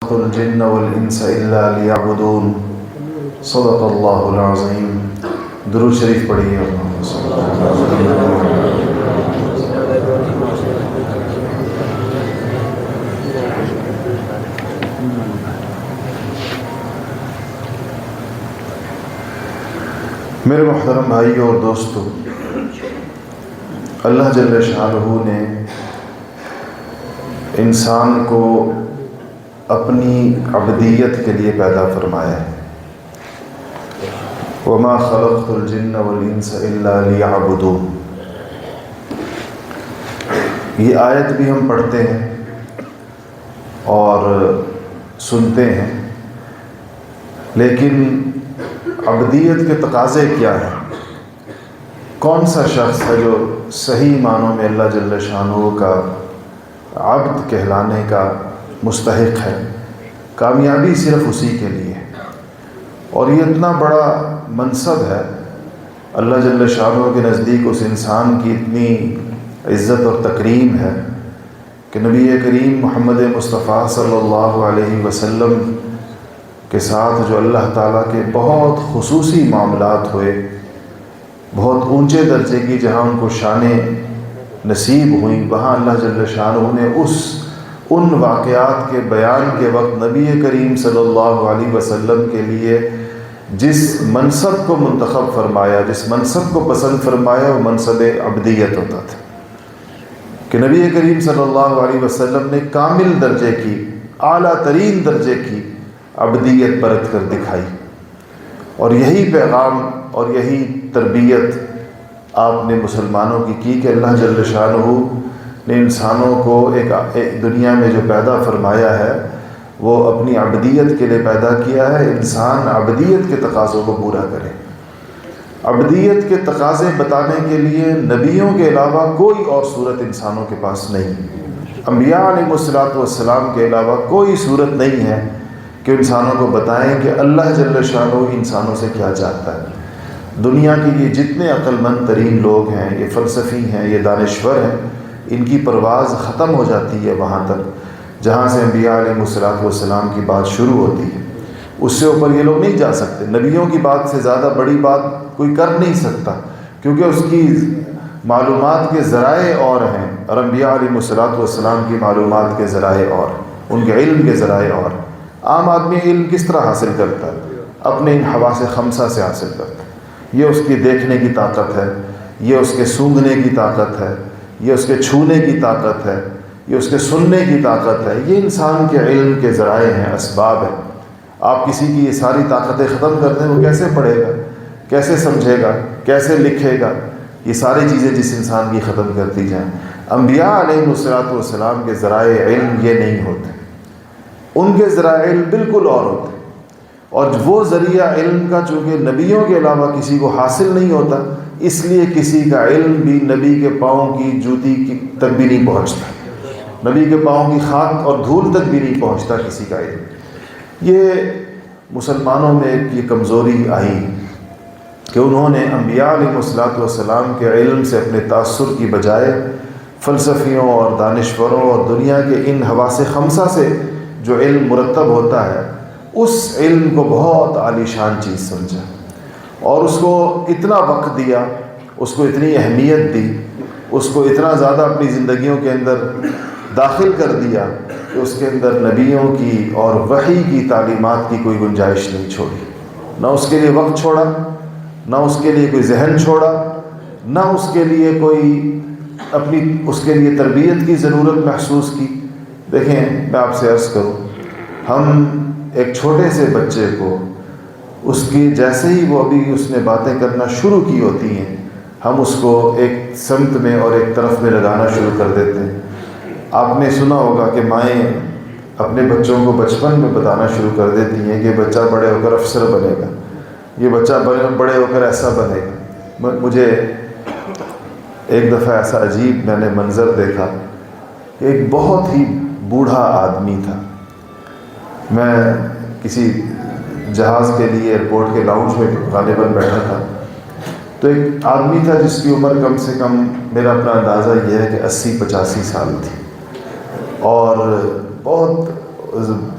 خلقت الجن والانس الا لیعبدون صدق اللہ العظیم۔ درود شریف پڑھیے۔ میرے محترم بھائیوں اور دوستوں، اللہ جل شانہ نے انسان کو اپنی عبدیت کے لیے پیدا فرمایا ہے۔ وما خلقت الجن والانس الا لیعبدون۔ یہ آیت بھی ہم پڑھتے ہیں اور سنتے ہیں، لیکن عبدیت کے تقاضے کیا ہیں؟ کون سا شخص ہے جو صحیح معنوں میں اللہ جل شانہ کا عبد کہلانے کا مستحق ہے؟ کامیابی صرف اسی کے لیے ہے، اور یہ اتنا بڑا منصب ہے اللہ جل شانہ کے نزدیک، اس انسان کی اتنی عزت اور تکریم ہے کہ نبی کریم محمد مصطفیٰ صلی اللہ علیہ وسلم کے ساتھ جو اللہ تعالیٰ کے بہت خصوصی معاملات ہوئے، بہت اونچے درجے کی جہاں ان کو شانیں نصیب ہوئیں، وہاں اللہ جل شانہ نے ان واقعات کے بیان کے وقت نبی کریم صلی اللہ علیہ وسلم کے لیے جس منصب کو منتخب فرمایا، جس منصب کو پسند فرمایا، وہ منصب عبدیت ہوتا تھا کہ نبی کریم صلی اللہ علیہ وسلم نے کامل درجے کی، اعلیٰ ترین درجے کی عبدیت برت کر دکھائی، اور یہی پیغام اور یہی تربیت آپ نے مسلمانوں کی کہ اللہ جل شانہ نے انسانوں کو ایک دنیا میں جو پیدا فرمایا ہے وہ اپنی عبدیت کے لیے پیدا کیا ہے۔ انسان عبدیت کے تقاضوں کو پورا کرے۔ عبدیت کے تقاضے بتانے کے لیے نبیوں کے علاوہ کوئی اور صورت انسانوں کے پاس نہیں، انبیاء علیہ السلام کے علاوہ کوئی صورت نہیں ہے کہ انسانوں کو بتائیں کہ اللہ جل شانہ انسانوں سے کیا چاہتا ہے۔ دنیا کے یہ جتنے عقل مند ترین لوگ ہیں، یہ فلسفی ہیں، یہ دانشور ہیں، ان کی پرواز ختم ہو جاتی ہے وہاں تک جہاں سے انبیاء علیہ السلام کی بات شروع ہوتی ہے، اس سے اوپر یہ لوگ نہیں جا سکتے۔ نبیوں کی بات سے زیادہ بڑی بات کوئی کر نہیں سکتا، کیونکہ اس کی معلومات کے ذرائع اور ہیں، اور انبیاء علیہ السلام کی معلومات کے ذرائع اور، ان کے علم کے ذرائع اور۔ عام آدمی علم کس طرح حاصل کرتا ہے؟ اپنے ان حواس خمسہ سے حاصل کرتا ہے۔ یہ اس کی دیکھنے کی طاقت ہے، یہ اس کے سونگھنے کی طاقت ہے، یہ اس کے چھونے کی طاقت ہے، یہ اس کے سننے کی طاقت ہے۔ یہ انسان کے علم کے ذرائع ہیں، اسباب ہیں۔ آپ کسی کی یہ ساری طاقتیں ختم کر دیں، وہ کیسے پڑھے گا، کیسے سمجھے گا، کیسے لکھے گا؟ یہ ساری چیزیں جس انسان کی ختم کر دی جائیں۔ انبیاء علیہ السلام کے ذرائع علم یہ نہیں ہوتے، ان کے ذرائع علم بالکل اور ہوتے، اور وہ ذریعہ علم کا چونکہ نبیوں کے علاوہ کسی کو حاصل نہیں ہوتا، اس لیے کسی کا علم بھی نبی کے پاؤں کی جوتی تک بھی نہیں پہنچتا، نبی کے پاؤں کی خاک اور دھول تک بھی نہیں پہنچتا کسی کا علم۔ یہ مسلمانوں میں ایک یہ کمزوری آئی کہ انہوں نے انبیاء علیہ السلام کے علم سے اپنے تاثر کی بجائے فلسفیوں اور دانشوروں اور دنیا کے ان حواس خمسہ سے جو علم مرتب ہوتا ہے، اس علم کو بہت عالی شان چیز سمجھا، اور اس کو اتنا وقت دیا، اس کو اتنی اہمیت دی، اس کو اتنا زیادہ اپنی زندگیوں کے اندر داخل کر دیا کہ اس کے اندر نبیوں کی اور وحی کی تعلیمات کی کوئی گنجائش نہیں چھوڑی، نہ اس کے لیے وقت چھوڑا، نہ اس کے لیے کوئی ذہن چھوڑا، نہ اس کے لیے کوئی اس کے لیے تربیت کی ضرورت محسوس کی۔ دیکھیں، میں آپ سے عرض کروں، ہم ایک چھوٹے سے بچے کو اس کی جیسے ہی وہ ابھی اس نے باتیں کرنا شروع کی ہوتی ہیں، ہم اس کو ایک سمت میں اور ایک طرف میں لگانا شروع کر دیتے ہیں۔ آپ نے سنا ہوگا کہ مائیں اپنے بچوں کو بچپن میں بتانا شروع کر دیتی ہیں کہ بچہ بڑے ہو کر افسر بنے گا، یہ بچہ بڑے ہو کر ایسا بنے گا۔ مجھے ایک دفعہ ایسا عجیب میں نے منظر دیکھا کہ ایک بہت ہی بوڑھا آدمی تھا، میں کسی جہاز کے لیے ایئرپورٹ کے لاؤنج میں غالباً بیٹھا تھا، تو ایک آدمی تھا جس کی عمر کم سے کم میرا اپنا اندازہ یہ ہے کہ 80-85 سال تھی، اور بہت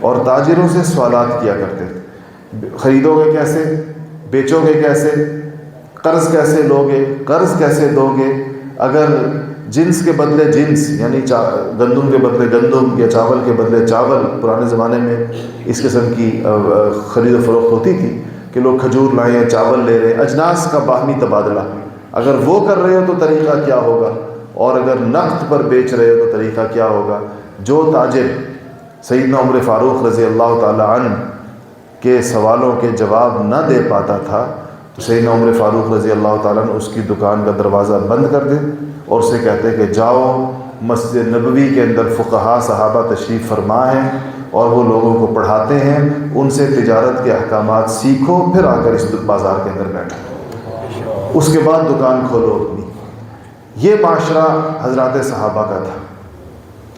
اور تاجروں سے سوالات کیا کرتے تھے، خریدو گے کیسے، بیچو گے کیسے، قرض کیسے لوگے، قرض کیسے دو گے، اگر جنس کے بدلے جنس یعنی گندم کے بدلے گندم یا چاول کے بدلے چاول، پرانے زمانے میں اس قسم کی خرید و فروخت ہوتی تھی کہ لوگ کھجور لائے ہیں، چاول لے رہے ہیں، اجناس کا باہمی تبادلہ، اگر وہ کر رہے ہو تو طریقہ کیا ہوگا، اور اگر نقد پر بیچ رہے ہو تو طریقہ کیا ہوگا۔ جو تاجر سیدنا عمر فاروق رضی اللہ تعالی عنہ کے سوالوں کے جواب نہ دے پاتا تھا تو سیدنا عمر فاروق رضی اللہ تعالیٰ عنہ اس کی دکان کا دروازہ بند کر دے اور اسے کہتے کہ جاؤ مسجد نبوی کے اندر فقہا صحابہ تشریف فرما ہیں اور وہ لوگوں کو پڑھاتے ہیں، ان سے تجارت کے احکامات سیکھو، پھر آ کر اس بازار کے اندر بیٹھو، اس کے بعد دکان کھولو اپنی۔ یہ معاشرہ حضرات صحابہ کا تھا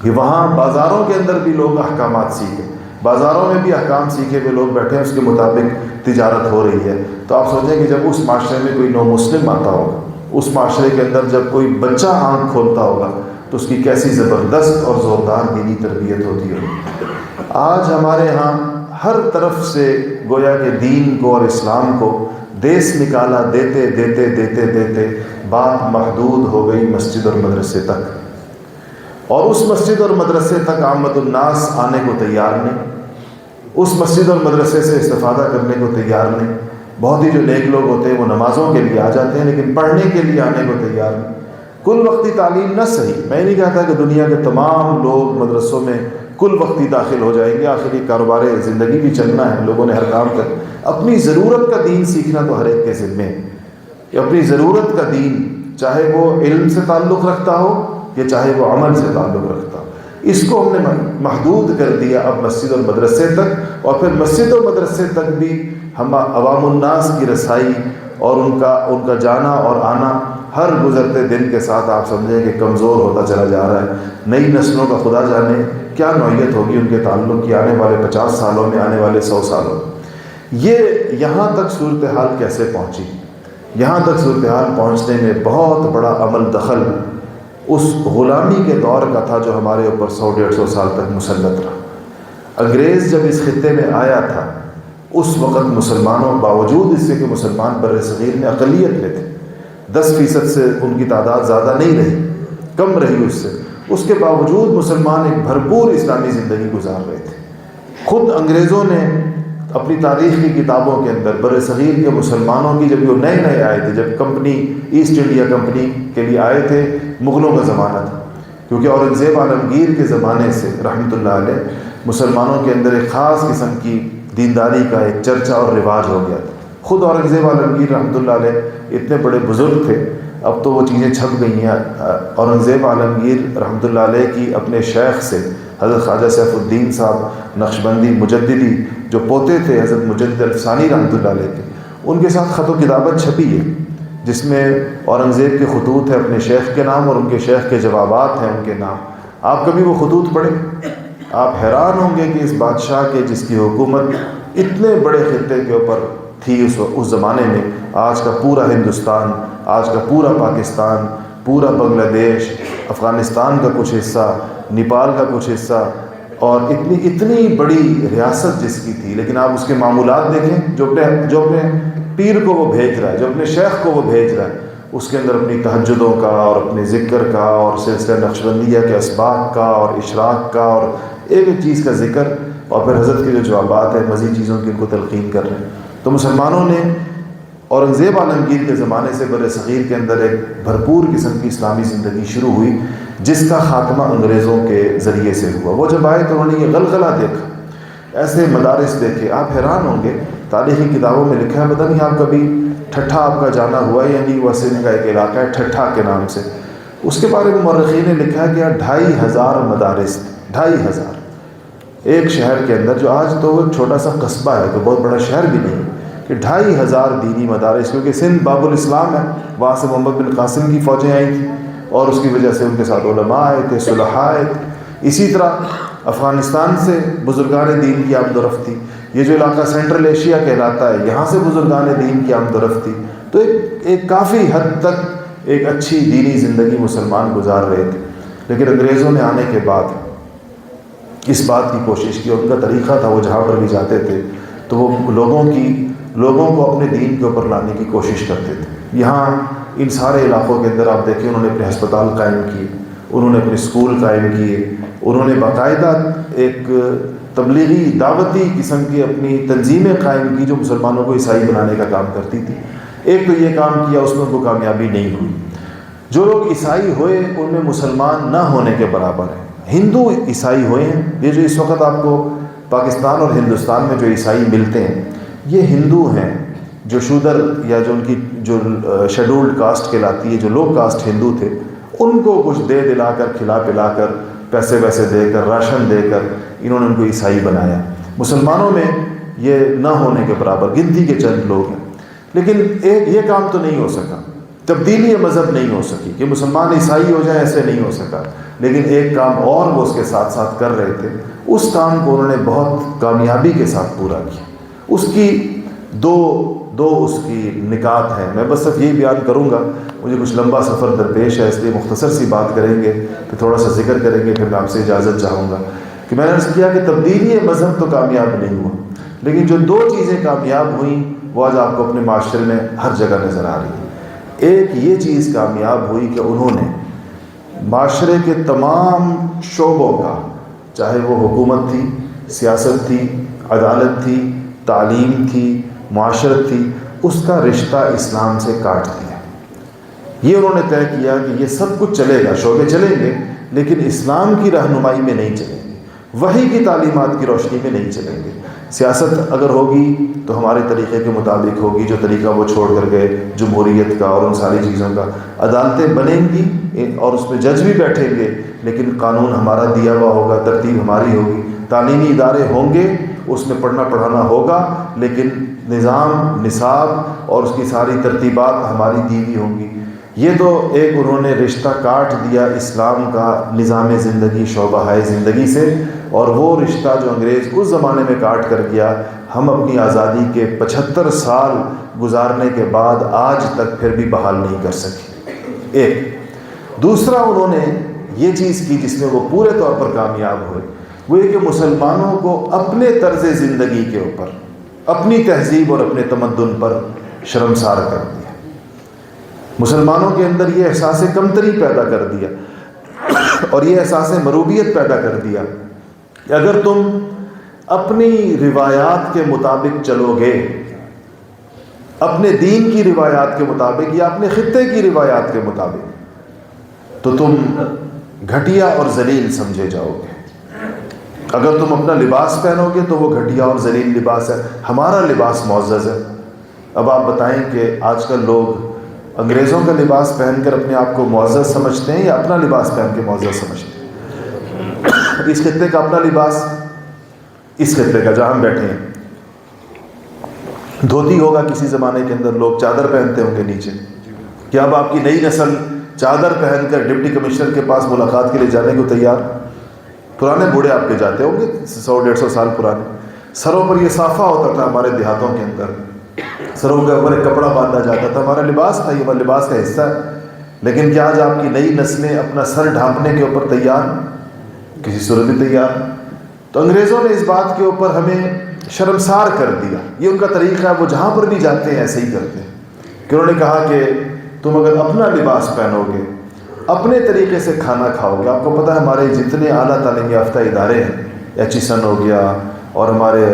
کہ وہاں بازاروں کے اندر بھی لوگ احکامات سیکھیں، بازاروں میں بھی احکام سیکھے ہوئے لوگ بیٹھے ہیں، اس کے مطابق تجارت ہو رہی ہے۔ تو آپ سوچیں کہ جب اس معاشرے میں کوئی نو مسلم آتا ہوگا، اس معاشرے کے اندر جب کوئی بچہ آنکھ کھولتا ہوگا تو اس کی کیسی زبردست اور زوردار دینی تربیت ہوتی ہوگی۔ آج ہمارے ہاں ہر طرف سے گویا کہ دین کو اور اسلام کو دیس نکالا دیتے دیتے دیتے دیتے بات محدود ہو گئی مسجد اور مدرسے تک، اور اس مسجد اور مدرسے تک عامت الناس آنے کو تیار نہیں، اس مسجد اور مدرسے سے استفادہ کرنے کو تیار نہیں۔ بہت ہی جو نیک لوگ ہوتے ہیں وہ نمازوں کے لیے آ جاتے ہیں لیکن پڑھنے کے لیے آنے کو تیار نہیں۔ کل وقتی تعلیم نہ صحیح، میں نہیں کہتا کہ دنیا کے تمام لوگ مدرسوں میں کل وقتی داخل ہو جائیں گے، آخر یہ کاروبار زندگی بھی چلنا ہے، لوگوں نے ہر کام کر اپنی ضرورت کا دین سیکھنا تو ہر ایک کے ذمے ہے کہ اپنی ضرورت کا دین، چاہے وہ علم سے تعلق رکھتا ہو یا چاہے وہ عمل سے تعلق رکھتا ہو، اس کو ہم نے محدود کر دیا اب مسجد اور مدرسے تک، اور پھر مسجد اور مدرسے تک بھی ہم عوام الناس کی رسائی اور ان کا جانا اور آنا ہر گزرتے دن کے ساتھ آپ سمجھیں کہ کمزور ہوتا چلا جا رہا ہے۔ نئی نسلوں کا خدا جانے کیا نوعیت ہوگی ان کے تعلق کی آنے والے 50 سالوں میں، آنے والے 100 سالوں میں۔ یہ یہاں تک صورتحال کیسے پہنچی؟ یہاں تک صورتحال پہنچنے میں بہت بڑا عمل دخل اس غلامی کے دور کا تھا جو ہمارے اوپر 100-150 سال تک مسلط رہا۔ انگریز جب اس خطے میں آیا تھا اس وقت مسلمانوں، باوجود اس سے کہ مسلمان بر صغیر میں اقلیت میں تھے، 10% سے ان کی تعداد زیادہ نہیں رہی، کم رہی اس سے، اس کے باوجود مسلمان ایک بھرپور اسلامی زندگی گزار رہے تھے۔ خود انگریزوں نے اپنی تاریخ کی کتابوں کے اندر بر صغیر کے مسلمانوں کی، جب وہ نئے آئے تھے، جب کمپنی ایسٹ انڈیا کمپنی کے لیے آئے تھے، مغلوں کا زمانہ تھا، کیونکہ اورنگزیب عالمگیر کے زمانے سے رحمۃ اللہ علیہ مسلمانوں کے اندر ایک خاص قسم کی دینداری کا ایک چرچا اور رواج ہو گیا تھا۔ خود اورنگزیب عالمگیر رحمۃ اللہ علیہ اتنے بڑے بزرگ تھے، اب تو وہ چیزیں چھپ گئی ہیں۔ اورنگزیب عالمگیر رحمۃ اللہ علیہ کی اپنے شیخ سے حضرت خواجہ سیف الدین صاحب نقشبندی مجددی جو پوتے تھے حضرت مجدد الفسانی رحمۃ اللہ علیہ کے، ان کے ساتھ خط و کتابت چھپی ہے جس میں اورنگزیب کے خطوط ہیں اپنے شیخ کے نام اور ان کے شیخ کے جوابات ہیں ان کے نام۔ آپ کبھی وہ خطوط پڑھیں، آپ حیران ہوں گے کہ اس بادشاہ کے جس کی حکومت اتنے بڑے خطے کے اوپر تھی اس زمانے میں، آج کا پورا ہندوستان، آج کا پورا پاکستان، پورا بنگلہ دیش، افغانستان کا کچھ حصہ، نیپال کا کچھ حصہ، اور اتنی بڑی ریاست جس کی تھی، لیکن آپ اس کے معمولات دیکھیں جو اپنے پیر کو وہ بھیج رہا ہے، جو اپنے شیخ کو وہ بھیج رہا ہے، اس کے اندر اپنی تہجدوں کا اور اپنے ذکر کا اور سلسلہ نقشبندیہ کے اسباق کا اور اشراق کا اور ایک ایک چیز کا ذکر، اور پھر حضرت کے جو جوابات ہیں مزید چیزوں کی ان کو تلقین کر رہے ہیں۔ تو مسلمانوں نے اورنگزیب عالمگیر کے زمانے سے بر صغیر کے اندر ایک بھرپور قسم کی اسلامی زندگی شروع ہوئی جس کا خاتمہ انگریزوں کے ذریعے سے ہوا۔ وہ جب آئے تو انہوں نے یہ غلغلہ دیکھا، ایسے مدارس دیکھے، آپ حیران ہوں گے، تاریخی کتابوں میں لکھا ہے، پتہ نہیں آپ کبھی ٹھٹھا آپ کا جانا ہوا ہے یا نہیں، وہ سندھ کا ایک علاقہ ہے ٹھٹھا کے نام سے، اس کے بارے میں مورخین نے لکھا ہے کہ 2500 مدارس، 2500 ایک شہر کے اندر، جو آج تو ایک چھوٹا سا قصبہ ہے، تو بہت بڑا شہر بھی نہیں، کہ 2500 دینی مدارس، کیونکہ سندھ باب الاسلام ہے، وہاں سے محمد بن قاسم کی فوجیں آئی تھیں اور اس کی وجہ سے ان کے ساتھ علماء آئے تھے، صلحاء آئے تھے، اسی طرح افغانستان سے بزرگان دین کی آمد و رفت تھی، یہ جو علاقہ سینٹرل ایشیا کہلاتا ہے یہاں سے بزرگان دین کی آمد و رفت تھی، تو ایک کافی حد تک ایک اچھی دینی زندگی مسلمان گزار رہے تھے۔ لیکن انگریزوں نے آنے کے بعد اس بات کی کوشش کی. ان کا طریقہ تھا وہ جہاں پر بھی جاتے تھے تو وہ لوگوں کو اپنے دین کے اوپر لانے کی کوشش کرتے تھے. یہاں ان سارے علاقوں کے اندر آپ دیکھیں انہوں نے اپنے ہسپتال قائم کیے, انہوں نے اپنے اسکول قائم کیے, انہوں نے باقاعدہ ایک تبلیغی دعوتی قسم کی اپنی تنظیمیں قائم کی جو مسلمانوں کو عیسائی بنانے کا کام کرتی تھی. ایک تو یہ کام کیا, اس میں ان کو کامیابی نہیں ہوئی. جو لوگ عیسائی ہوئے ان میں مسلمان نہ ہونے کے برابر ہیں. ہندو عیسائی ہوئے ہیں, یہ جو اس وقت آپ کو پاکستان اور ہندوستان میں جو عیسائی ملتے ہیں یہ ہندو ہیں جو شودر یا جو ان کی جو شیڈولڈ کاسٹ کہلاتی ہے, جو لو کاسٹ ہندو تھے, ان کو کچھ دے دلا کر کھلا پلا کر پیسے ویسے دے کر راشن دے کر انہوں نے ان کو عیسائی بنایا. مسلمانوں میں یہ نہ ہونے کے برابر گنتی کے چند لوگ ہیں. لیکن یہ کام تو نہیں ہو سکا, تبدیلی مذہب نہیں ہو سکی کہ مسلمان عیسائی ہو جائیں, ایسے نہیں ہو سکا. لیکن ایک کام اور وہ اس کے ساتھ ساتھ کر رہے تھے, اس کام کو انہوں نے بہت کامیابی کے ساتھ پورا کیا. اس کی دو اس کی نکات ہیں. میں بس صرف یہی بیان کروں گا, مجھے کچھ لمبا سفر درپیش ہے اس لیے مختصر سی بات کریں گے, پھر تھوڑا سا ذکر کریں گے, پھر میں آپ سے اجازت چاہوں گا کہ میں نے عرض کیا کہ تبدیلی مذہب تو کامیاب نہیں ہوا, لیکن جو دو چیزیں کامیاب ہوئیں وہ آج آپ کو اپنے معاشرے میں ہر جگہ نظر آ رہی ہے. ایک یہ چیز کامیاب ہوئی کہ انہوں نے معاشرے کے تمام شعبوں کا, چاہے وہ حکومت تھی, سیاست تھی, عدالت تھی, تعلیم تھی, معاشرت تھی, اس کا رشتہ اسلام سے کاٹ دیا. یہ انہوں نے طے کیا کہ یہ سب کچھ چلے گا, شعبے چلیں گے, لیکن اسلام کی رہنمائی میں نہیں چلیں گے, وحی کی تعلیمات کی روشنی میں نہیں چلیں گے. سیاست اگر ہوگی تو ہمارے طریقے کے مطابق ہوگی, جو طریقہ وہ چھوڑ کر گئے جمہوریت کا اور ان ساری چیزوں کا. عدالتیں بنیں گی اور اس میں جج بھی بیٹھیں گے, لیکن قانون ہمارا دیا ہوا ہوگا, ترتیب ہماری ہوگی. تعلیمی ادارے ہوں گے, اس میں پڑھنا پڑھانا ہوگا, لیکن نظام, نصاب اور اس کی ساری ترتیبات ہماری دی ہوئی ہوں گی. یہ تو ایک انہوں نے رشتہ کاٹ دیا اسلام کا نظام زندگی, شعبہ ہے زندگی سے, اور وہ رشتہ جو انگریز اس زمانے میں کاٹ کر گیا, ہم اپنی آزادی کے 75 سال گزارنے کے بعد آج تک پھر بھی بحال نہیں کر سکے. ایک دوسرا انہوں نے یہ چیز کی جس میں وہ پورے طور پر کامیاب ہوئے, وہ یہ کہ مسلمانوں کو اپنے طرز زندگی کے اوپر, اپنی تہذیب اور اپنے تمدن پر شرمسار کر دیا. مسلمانوں کے اندر یہ احساس کمتری پیدا کر دیا اور یہ احساس مروبیت پیدا کر دیا کہ اگر تم اپنی روایات کے مطابق چلو گے, اپنے دین کی روایات کے مطابق یا اپنے خطے کی روایات کے مطابق, تو تم گھٹیا اور ذلیل سمجھے جاؤ گے. اگر تم اپنا لباس پہنو گے تو وہ گھٹیا اور ذلیل لباس ہے, ہمارا لباس معزز ہے. اب آپ بتائیں کہ آج کل لوگ انگریزوں کا لباس پہن کر اپنے آپ کو معزز سمجھتے ہیں یا اپنا لباس پہن کے معزز سمجھتے ہیں؟ اس خطے کا اپنا لباس, اس خطے کا جہاں ہم بیٹھے ہیں, دھوتی ہوگا کسی زمانے کے اندر, لوگ چادر پہنتے ہوں گے نیچے. کیا اب آپ کی نئی نسل چادر پہن کر ڈپٹی کمشنر کے پاس ملاقات کے لیے جانے کو تیار؟ پرانے بوڑھے آپ کے جاتے ہوں گے 100-150 سال پرانے, سروں پر یہ صافہ ہوتا تھا ہمارے دیہاتوں کے اندر, سروں کے اوپر ایک کپڑا باندھا جاتا تھا, ہمارا لباس تھا, یہ ہمارے لباس کا حصہ ہے. لیکن کیا آج آپ کی نئی نسلیں اپنا سر ڈھانپنے کے اوپر تیار؟ کسی صورت میں تیار. تو انگریزوں نے اس بات کے اوپر ہمیں شرمسار کر دیا. یہ ان کا طریقہ ہے, وہ جہاں پر بھی جاتے ہیں ایسے ہی کرتے ہیں کہ انہوں نے کہا کہ تم اگر اپنا لباس پہنو گے, اپنے طریقے سے کھانا کھاؤ گے. آپ کو پتہ ہے ہمارے جتنے اعلیٰ تعلیم یافتہ ادارے ہیں, ایچیسن ہو گیا اور ہمارے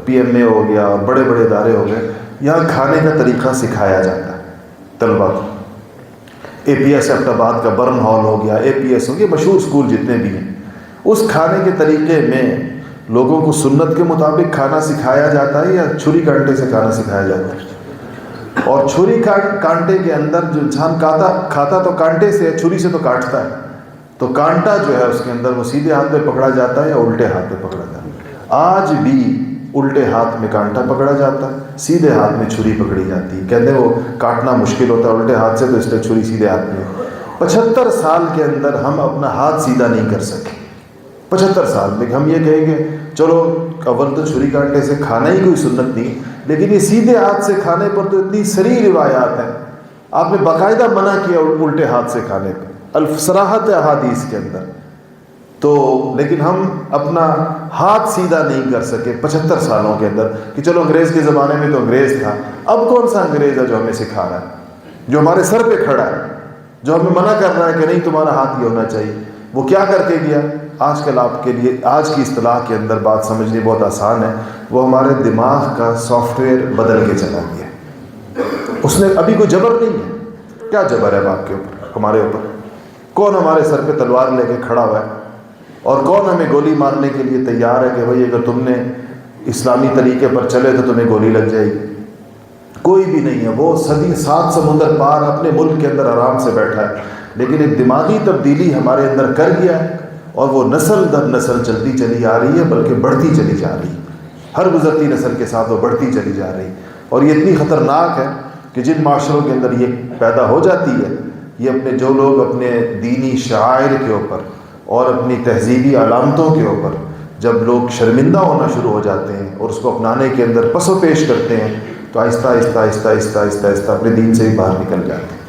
PMA ہو گیا اور بڑے بڑے ادارے ہو گئے, یہاں کھانے کا طریقہ سکھایا جاتا ہے طلبا کو. APS ایبٹ آباد کا برن ہال ہو گیا, APS ہو گیا, مشہور اسکول جتنے بھی ہیں, اس کھانے کے طریقے میں لوگوں کو سنت کے مطابق کھانا سکھایا جاتا ہے یا چھری کانٹے سے کھانا سکھایا جاتا ہے. اور چھری کانٹے کے اندر جو انسان کھاتا تو کانٹے سے, چھری سے تو کاٹتا ہے, تو کانٹا جو ہے اس کے اندر وہ سیدھے ہاتھ پہ پکڑا جاتا ہے یا الٹے ہاتھ پہ پکڑا جاتا ہے. آج بھی الٹے ہاتھ میں کانٹا پکڑا جاتا ہے, سیدھے ہاتھ میں چھری پکڑی جاتی ہے. کہتے ہیں وہ کاٹنا مشکل ہوتا ہے الٹے ہاتھ سے, تو اس لیے چھری سیدھے ہاتھ میں. 75 سال کے اندر ہم اپنا ہاتھ سیدھا نہیں کر سکے. 75 سال میں ہم یہ کہیں گے چلو اول تو چھری کانٹے سے کھانا ہی کوئی سنت نہیں, لیکن یہ سیدھے ہاتھ سے کھانے پر تو اتنی سری روایات ہیں. آپ نے باقاعدہ منع کیا الٹے ہاتھ سے کھانے کا, صراحت احادیث کے اندر. تو لیکن ہم اپنا ہاتھ سیدھا نہیں کر سکے 75 سالوں کے اندر کہ چلو انگریز کے زمانے میں تو انگریز تھا، اب کون سا انگریز ہے جو ہمیں سکھا رہا ہے، جو ہمارے سر پہ کھڑا ہے، جو ہمیں منع کر رہا ہے کہ نہیں تمہارا ہاتھ یہ ہونا چاہیے۔ وہ کیا کر کے گیا؟ آج کل آپ کے لیے آج کی اصطلاح کے اندر بات سمجھنی بہت آسان ہے، وہ ہمارے دماغ کا سافٹ ویئر بدل کے چلا گیا۔ اس نے ابھی کوئی جبر نہیں ہے، کیا جبر ہے آپ کے اوپر، ہمارے اوپر؟ کون ہمارے سر پہ تلوار لے کے کھڑا ہوا ہے اور کون ہمیں گولی مارنے کے لیے تیار ہے کہ بھئی اگر تم نے اسلامی طریقے پر چلے تو تمہیں گولی لگ جائے گی؟ کوئی بھی نہیں ہے۔ وہ صدی 7 سمندر پار اپنے ملک کے اندر آرام سے بیٹھا ہے، لیکن ایک دماغی تبدیلی ہمارے اندر کر گیا ہے، اور وہ نسل در نسل چلتی چلی آ رہی ہے، بلکہ بڑھتی چلی جا رہی ہے۔ ہر گزرتی نسل کے ساتھ وہ بڑھتی چلی جا رہی ہے، اور یہ اتنی خطرناک ہے کہ جن معاشروں کے اندر یہ پیدا ہو جاتی ہے، یہ اپنے جو لوگ اپنے دینی شعائر کے اوپر اور اپنی تہذیبی علامتوں کے اوپر جب لوگ شرمندہ ہونا شروع ہو جاتے ہیں اور اس کو اپنانے کے اندر پس و پیش کرتے ہیں، تو آہستہ آہستہ آہستہ آہستہ آہستہ آہستہ اپنے دین سے بھی باہر نکل جاتے ہیں۔